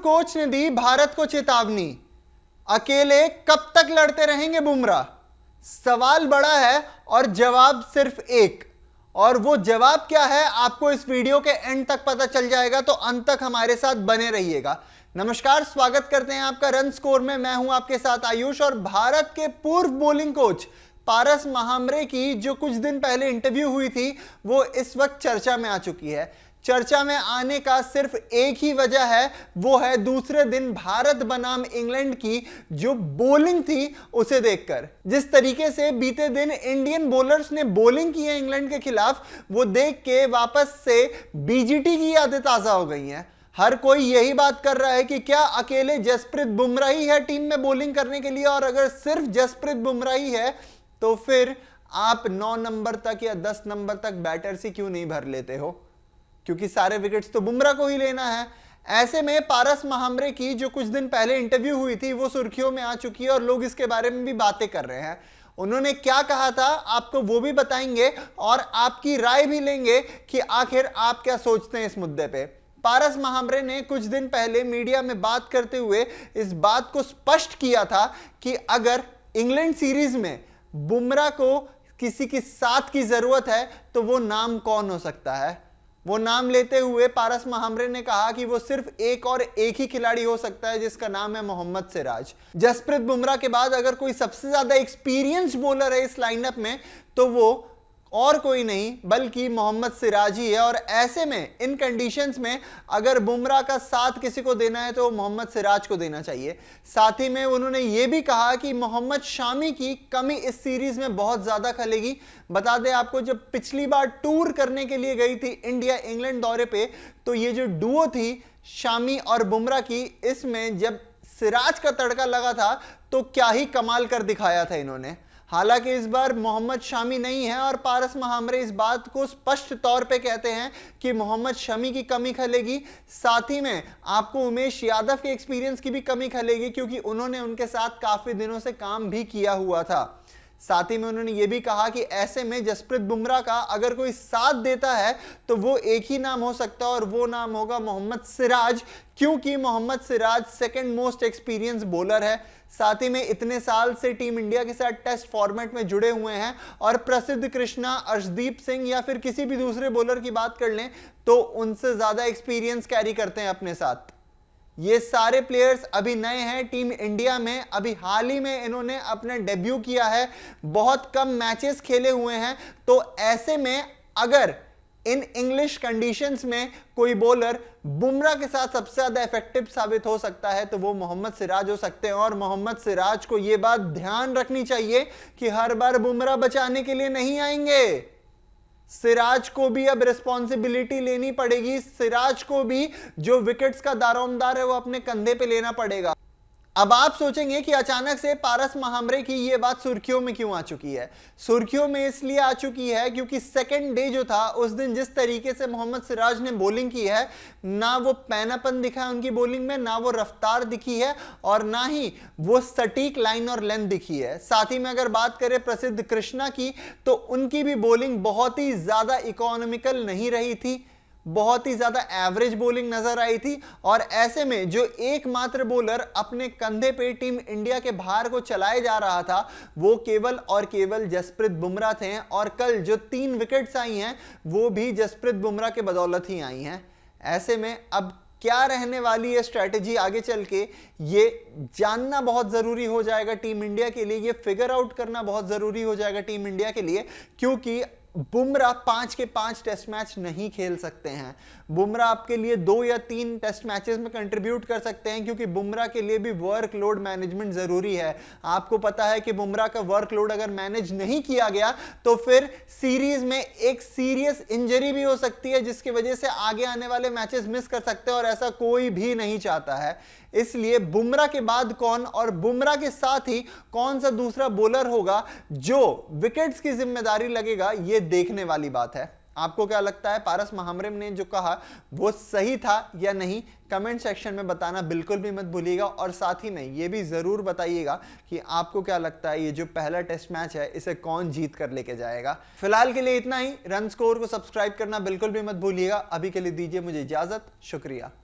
Coach ने दी भारत को चेतावनी, अकेले कब तक लड़ते रहेंगे बुमराह? सवाल बड़ा है और जवाब सिर्फ एक, और वो जवाब क्या है आपको इस वीडियो के एंड तक पता चल जाएगा, तो अंत तक हमारे साथ बने रहिएगा। नमस्कार, स्वागत करते हैं आपका रन स्कोर में। मैं हूं आपके साथ आयुष, और भारत के पूर्व बॉलिंग कोच पारस महामरे की जो कुछ दिन पहले इंटरव्यू हुई थी वो इस वक्त चर्चा में आ चुकी है। चर्चा में आने का सिर्फ एक ही वजह है, वो है दूसरे दिन भारत बनाम इंग्लैंड की जो बॉलिंग थी उसे देखकर। जिस तरीके से बीते दिन इंडियन बॉलर्स ने बॉलिंग की है इंग्लैंड के खिलाफ, वो देख के वापस से बीजीटी की यादें ताजा हो गई हैं। हर कोई यही बात कर रहा है कि क्या अकेले जसप्रीत बुमराह ही है टीम में बॉलिंग करने के लिए, और अगर सिर्फ जसप्रीत बुमराह ही है तो फिर आप 9 नंबर तक या 10 नंबर तक बैटर्स ही क्यों नहीं भर लेते हो, क्योंकि सारे विकेट्स तो बुमराह को ही लेना है। ऐसे में पारस महामरे की जो कुछ दिन पहले इंटरव्यू हुई थी वो सुर्खियों में आ चुकी है और लोग इसके बारे में भी बातें कर रहे हैं। उन्होंने क्या कहा था आपको वो भी बताएंगे और आपकी राय भी लेंगे कि आखिर आप क्या सोचते हैं इस मुद्दे पे। पारस महामरे ने कुछ दिन पहले मीडिया में बात करते हुए इस बात को स्पष्ट किया था कि अगर इंग्लैंड सीरीज में बुमराह को किसी की साथ की जरूरत है तो वो नाम कौन हो सकता है। वो नाम लेते हुए पारस महामरे ने कहा कि वो सिर्फ एक ही खिलाड़ी हो सकता है जिसका नाम है मोहम्मद सिराज। जसप्रीत बुमराह के बाद अगर कोई सबसे ज्यादा एक्सपीरियंस्ड बॉलर है इस लाइनअप में तो वो और कोई नहीं बल्कि मोहम्मद सिराज ही है। और ऐसे में इन कंडीशंस में अगर बुमराह का साथ किसी को देना है तो मोहम्मद सिराज को देना चाहिए। साथ ही में उन्होंने ये भी कहा कि मोहम्मद शामी की कमी इस सीरीज में बहुत ज्यादा खलेगी। बता दें आपको, जब पिछली बार टूर करने के लिए गई थी इंडिया इंग्लैंड दौरे पे, तो ये जो डुओ थी शामी और बुमराह की, इसमें जब सिराज का तड़का लगा था तो क्या ही कमाल कर दिखाया था इन्होंने। हालांकि इस बार मोहम्मद शामी नहीं है और पारस महामरे इस बात को स्पष्ट तौर पे कहते हैं कि मोहम्मद शमी की कमी खलेगी। साथ ही में आपको उमेश यादव के एक्सपीरियंस की भी कमी खलेगी, क्योंकि उन्होंने उनके साथ काफी दिनों से काम भी किया हुआ था। साथ ही में उन्होंने ये भी कहा कि ऐसे में जसप्रीत बुमराह का अगर कोई साथ देता है तो वो एक ही नाम हो सकता है और वो नाम होगा मोहम्मद सिराज, क्योंकि Mohammed Siraj second most experience bowler है। साथ ही में इतने साल से टीम इंडिया के साथ टेस्ट फॉर्मेट में जुड़े हुए हैं, और प्रसिद्ध कृष्णा, अर्शदीप सिंह या फिर किसी भी दूसरे बॉलर की बात कर लें तो उनसे ज्यादा एक्सपीरियंस कैरी करते हैं अपने साथ। ये सारे प्लेयर्स अभी नए हैं टीम इंडिया में, अभी हाल ही में इन्होंने अपना डेब्यू किया है, बहुत कम मैचेस खेले हुए हैं। तो ऐसे में अगर इन इंग्लिश कंडीशंस में कोई बॉलर बुमराह के साथ सबसे ज्यादा इफेक्टिव साबित हो सकता है तो वो मोहम्मद सिराज हो सकते हैं। और मोहम्मद सिराज को ये बात ध्यान रखनी चाहिए कि हर बार बुमराह बचाने के लिए नहीं आएंगे, सिराज को भी अब रिस्पॉन्सिबिलिटी लेनी पड़ेगी। सिराज को भी जो विकेट्स का दारोमदार है वो अपने कंधे पे लेना पड़ेगा। अब आप सोचेंगे कि अचानक से पारस महामरे की ये बात सुर्खियों में क्यों आ चुकी है। सुर्खियों में इसलिए आ चुकी है क्योंकि सेकंड डे जो था उस दिन जिस तरीके से मोहम्मद सिराज ने बॉलिंग की है, ना वो पैनापन दिखा है उनकी बॉलिंग में, ना वो रफ्तार दिखी है, और ना ही वो सटीक लाइन और लेंथ दिखी है। साथ ही में अगर बात करें प्रसिद्ध कृष्णा की, तो उनकी भी बॉलिंग बहुत ही ज्यादा इकोनॉमिकल नहीं रही थी, बहुत ही ज्यादा एवरेज बॉलिंग नजर आई थी। और ऐसे में जो एकमात्र बॉलर अपने कंधे पे टीम इंडिया के भार को चलाए जा रहा था वो केवल और केवल जसप्रीत बुमराह थे, और कल जो 3 विकेट्स आई हैं वो भी जसप्रीत बुमराह के बदौलत ही आई हैं। ऐसे में अब क्या रहने वाली है स्ट्रैटेजी आगे चल के, ये जानना बहुत जरूरी हो जाएगा टीम इंडिया के लिए, ये फिगर आउट करना बहुत जरूरी हो जाएगा टीम इंडिया के लिए, क्योंकि बुमराह 5 के 5 टेस्ट मैच नहीं खेल सकते हैं। बुमराह आपके लिए 2 या 3 टेस्ट मैचेस में कंट्रीब्यूट कर सकते हैं, क्योंकि बुमराह के लिए भी वर्कलोड मैनेजमेंट जरूरी है। आपको पता है कि बुमराह का वर्कलोड अगर मैनेज नहीं किया गया तो फिर सीरीज में एक सीरियस इंजरी भी हो सकती है, जिसकी वजह से आगे आने वाले मैचेस मिस कर सकते हैं, और ऐसा कोई भी नहीं चाहता है। इसलिए बुमराह के बाद कौन और बुमराह के साथ ही कौन सा दूसरा बॉलर होगा जो विकेट्स की जिम्मेदारी लगेगा, यह देखने वाली बात है। आपको क्या लगता है, पारस महामरे ने जो कहा वो सही था या नहीं? कमेंट सेक्शन में बताना बिल्कुल भी मत भूलिएगा, और साथ ही में ये भी जरूर बताइएगा कि आपको क्या लगता है ये जो पहला टेस्ट मैच है इसे कौन जीत कर लेके जाएगा। फिलहाल के लिए इतना ही। रन स्कोर को सब्सक्राइब करना बिल्कुल भी मत भूलिएगा। अभी के लिए दीजिए मुझे इजाजत। शुक्रिया।